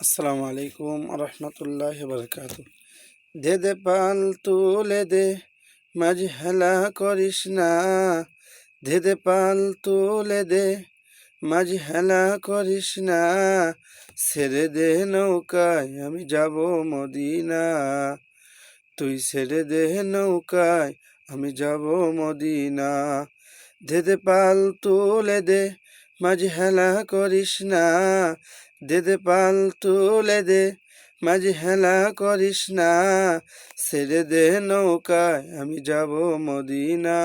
আসসালামু আলাইকুম রহমতুল্লাহ বরকাত। দে দে পাল তুলে দে, মাঝি হেলা করিস না। দে দে পাল তুলে দে, মাঝি হেলা করিস না। ছেড়ে দে নৌকায় আমি যাব মদিনা। তুই ছেড়ে দে নৌকায় আমি যাব মদিনা। দে দে পাল তুলে দে, মাঝি হেলা করিস না। দে দে পাল তুলে দে, মাঝি হেলা করিস না। ছেড়ে দে নৌকায় আমি যাব মদিনা।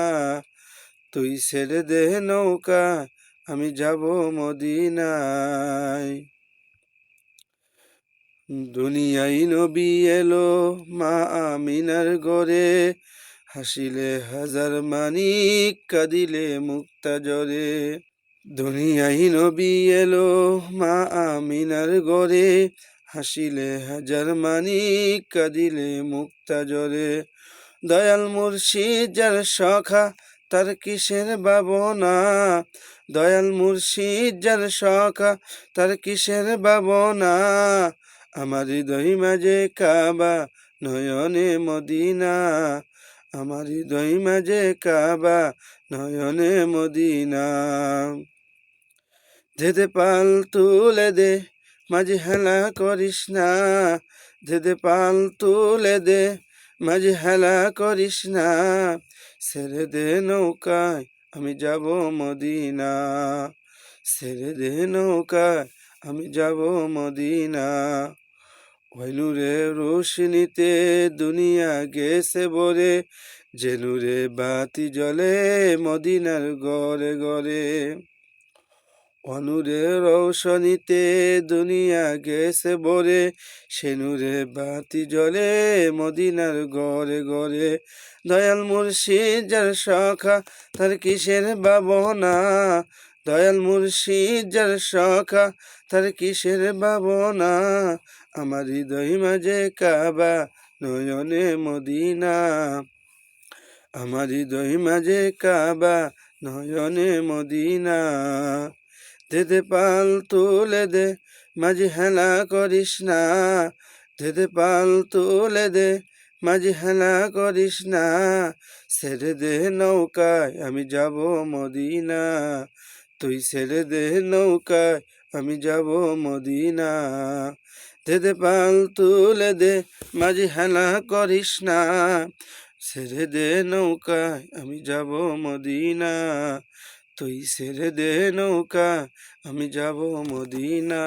তুই ছেড়ে দে নৌকায় আমি যাব মদিনায়। দুনিয়ায় নবী এলো মা আমিনার গরে, হাসিলে হাজার মানিক কাঁদিলে মুক্তা জরে। দুনিয়ায় নবী এলো মা আমিনার গরে, হাসিলে হাজার মানিক কাঁদিলে মুক্তা জরে। দয়াল মুর্শিদ যার সখা তার কিসের ভাবনা। দয়াল মুর্শিদ যার সখা তার কিসের ভাবনা। আমার হৃদয় মাঝে কাবা নয়নে মদিনা। আমার হৃদয় মাঝে কাবা নয়নে মদিনা। দে দে পাল তুলে দে, মাঝি হেলা করিস না। দে দে পাল তুলে দে, মাঝি হেলা করিস না। ছেড়ে দে নৌকায় আমি যাব মদিনা। ছেড়ে দে নৌকায় আমি যাব মদিনা। ওই নূরের রোশনীতে দুনিয়া গেছে ভরে, যে নূরে বাতি জ্বলে মদিনার ঘরে ঘরে। অনুরের রৌশনীতে দুনিয়া গেছে ভরে, সে নূরে বাতি জ্বলে মদিনার ঘরে ঘরে। দয়াল মুর্শিদ যার সখা তার কিসের ভাবনা। দয়াল মুর্শিদ যার সখা তার কিসের ভাবনা। আমার হৃদয় মাঝে কাবা নয়নে মদিনা। আমার হৃদয় মাঝে কাবা নয়নে মদিনা। দে দে পাল তুলে দে, মাঝি হেলা করিস না। দে দে পাল তুলে দে, মাঝি হেলা করিস না। ছেড়ে দে নৌকায় আমি যাব মদিনা। তুই ছেড়ে দে নৌকায় আমি যাব মদিনা। দে দে পাল তুলে দে, মাঝি হেলা করিস না। ছেড়ে দে নৌকায় আমি যাব মদিনা। তুই ছেড়ে দে নৌকা আমি যাব মদিনা।